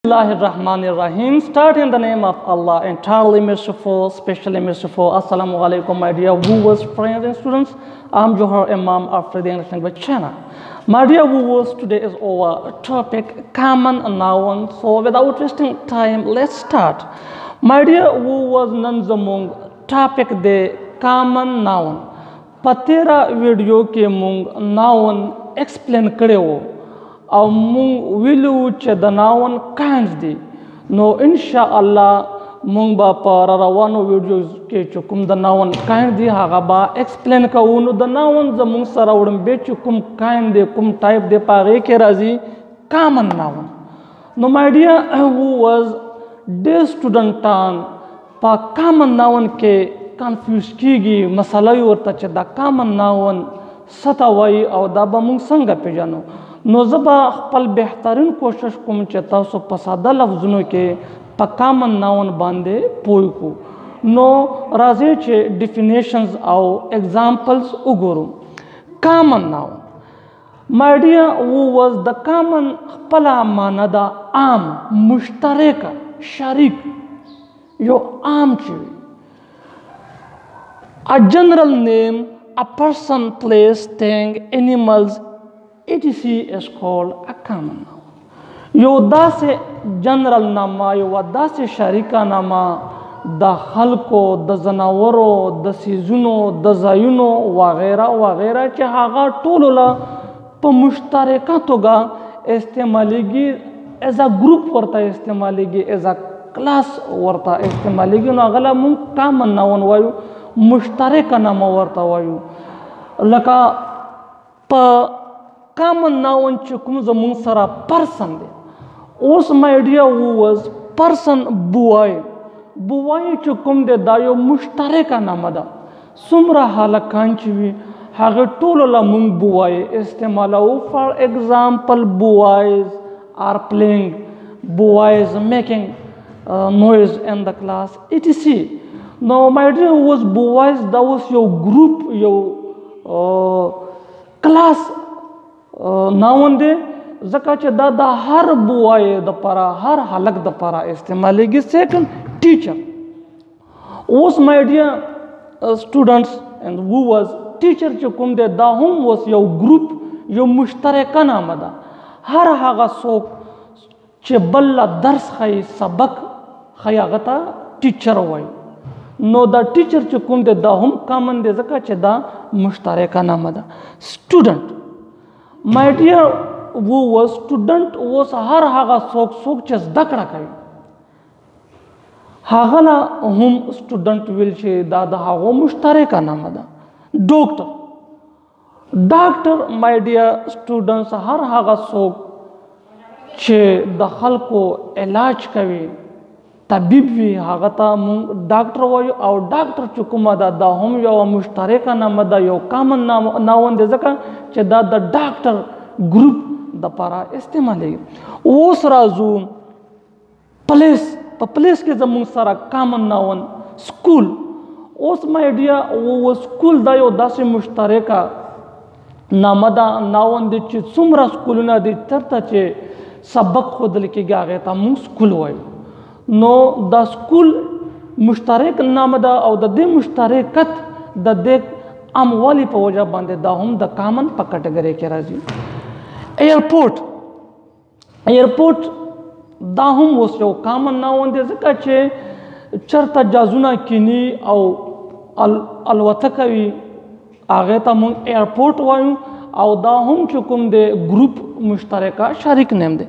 Bismillahirrahmanirrahim. Start in the name of Allah, entirely merciful, specially merciful. Assalamu alaikum, my dear viewers, friends and students. I'm Johar Imam of the English language channel. My dear viewers, today is our topic, common noun. So without wasting time, let's start. My dear viewers, nanzamung topic de common noun. Patera video ke mung noun explain kareo. او مونږ ویلو چې د ناون کانز دي نو ان شاء الله مونږ به په روانو ویډیوز کې چې کوم د ناون کانز دي هغه به ایکسپلین کوو نو د ناون زموږ سره وړاندې چې کوم کاین دی کوم ټایپ دی په هغې کې راځي کامن ناون نو مای ډیر ویورز ډېر سټوډنټان په کامن ناون کې کنفیوز کیږي مسله یې ورته چې دا کامن ناون څه ته وایي او دا به مونږ څنګه پیژنو نو زه به خپل بهترین کوشش کوم چې تاسو په ساده لفظونو کې په کامن ناون باندې پوه کړو نو راځئ چې ډیفینیشنز او اگزامپلز وګورو کامن ناون مای ډیر ویورز د کامن خپله معنا ده عام مشترکه شریک یو عام چې وي a general name a person place thing animals etc is called a common noun. یو داسې جنرال نامه یو داسې شریکه نامه د خلکو د ځناورو د څیزونو د ځایونو وغیره وغیره چې هغه ټولو له په مشترکه توګه استعمالیږي ایز ا ګروپ ورته استعمالیږي ایز ا کلاس ورته استعمالیږي نو هغه له موږ کامن ناون وایو مشترکه نامه ورته وایو لکه په common noun چې کوم زموږ سره پرسن دی اوس مای ډیر ویورز پرسن بوای بوای چې کوم دی دا یو مشترکه نامه ده څومره هلکان چې وي هغه ټولو له موږ بوای استعمالوو فار ایگزامپل بوایز آر پلینګ بوایز میکینګ نویز ان د کلاس etc نو مای ډیر ویورز بوایز دا اوس یو ګروپ یو کلاس ناون دی ځکه چې دا د هر بوای دپاره هر هلک دپاره استعمالیږي سیکنډ ټیچر اوس مای ډیر سټوډنټس اینڈ ویورز ټیچر چې کوم دی دا هم اوس یو ګروپ یو مشترکه نامه ده هر هغه څوک چې بل له درس ښیي سبق ښیي هغه ته ټیچر وایي نو دا ټیچر چې کوم دی دا هم کامن دی ځکه چې دا مشترکه نامه ده سټوډنټ مای ډیر ویورز سټوډنټ اوس هر هغه څوک چې زده کړه کوي هغه له هم سټوډنټ ویل چې دا د هغو مشترکه نامه ده ډاکټر مای ډیر سټوډنټس هر هغه څوک چې د خلکو علاج کوي طبیب وي هغه ته موږ ډاکټر وایو او ډاکټر چې کومه ده دا هم یو مشترکه نامه ده یو کامن ناون دی ځکه چې دا د ډاکټر ګروپ دپاره استعمالیږي اوس راځو پلیس په پلیس کې زموږ سره کامن ناون سکول اوس مای ډیر سکول دا یو داسې مشترکه نامه ده ناون دی چې څومره سکولونه دي چېرته چې سبق ښودل کېږي هغې ته موږ سکول وایو نو دا سکول مشترک نامه ده او د دې مشترکت د دې عاموالي په وجه باندې دا هم د کامن په کټګرۍ کې راځي ایرپورټ دا هم اوس یو کامن ناون دی ځکه چې چېرته جهازونه کیني او الوتکه وي هغې ته موږ ایرپورټ وایو او دا هم چې کوم دی ګروپ مشترکه شریک نیم دی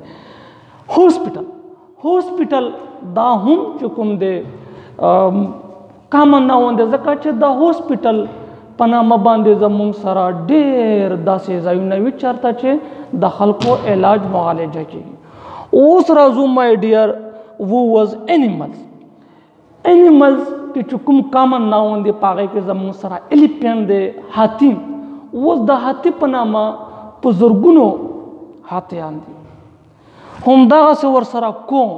هاسپیټل دا هم چې کوم دی کامن ناون دی ځکه چې دا هاسپیټل په نامه باندې زموږ سره ډېر داسې ځایونه وي چېرته چې د خلکو علاج معالجه کېږي اوس راځو مای ډیر ویورز انیملز کې چې کوم کامن ناون دی په هغې کې زموږ سره الیفینټ دی هاتي اوس د هاتي په نامه په زرګونو هاتیان دي همدغسې ورسره کوم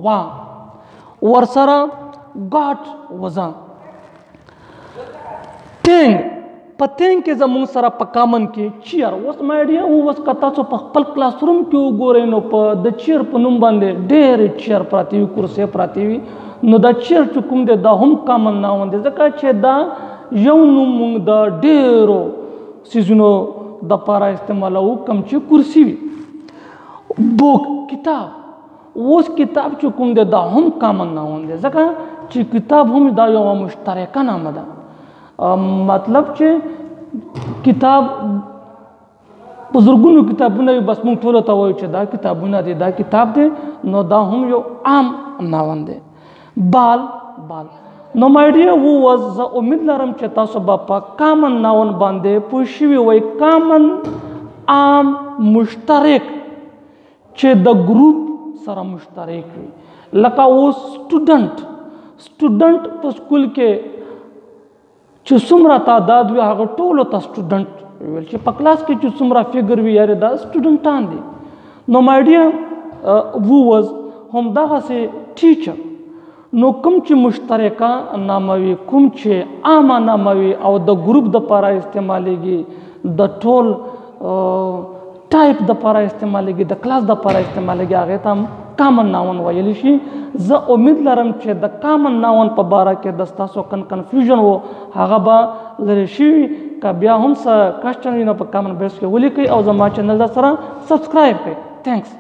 غوا ورسره ګاټ وزه ټینګ پتین کې زموږ سره په کامن کې چیر اوس مای ډیر اوس که تاسو په خپل کلاس روم کې وګورئ نو په د چیر په نوم باندې ډېرې چیر پراتې وي کرسۍ پراتې وي نو دا چیر چې کوم دی دا هم کامن ناون دی ځکه چې دا یو نوم موږ د ډېرو څیزونو دپاره استعمالوو کوم چې کرسي وي بوک کتاب اوس کتاب چې کوم دی دا هم کامن ناون دی ځکه چې کتاب هم دا یوه مشترکه نامه ده مطلب چې کتاب په زرګونو کتابونه بس موږ ټولو ته وایو چې دا کتابونه دي دا کتاب دی نو دا هم یو عام ناون دی بال نو مای ډیر ووز زه امید لرم چې تاسو به په کامن ناون باندې پوه شوي وئ کامن عام مشترک چې د ګروپ سره مشترک وي لکه اوس سټوډنټ په سکول کې چې څومره تعداد وي هغه ټولو ته سټوډنټ ویل چې په کلاس کې چې څومره فګر وي یارې دا سټوډنټان دي نو مای ډیر ووز همدغسې ټیچر نو کوم چې مشترکه نامه وي کوم چې عامه نامه وي او د ګروپ دپاره استعمالیږي د ټول ټایپ دپاره استعمالیږي د کلاس دپاره استعمالیږي هغې ته هم کامن ناون ویلی شي زه امید لرم چې د کامن ناون په باره کې د ستاسو کنفیوژن و هغه به لرې شوي که بیا هم څه کوېسچن وي نو په کامن باکس کې ولیکئ او زما چینل در سره سبسکرایب کړئ تھینکس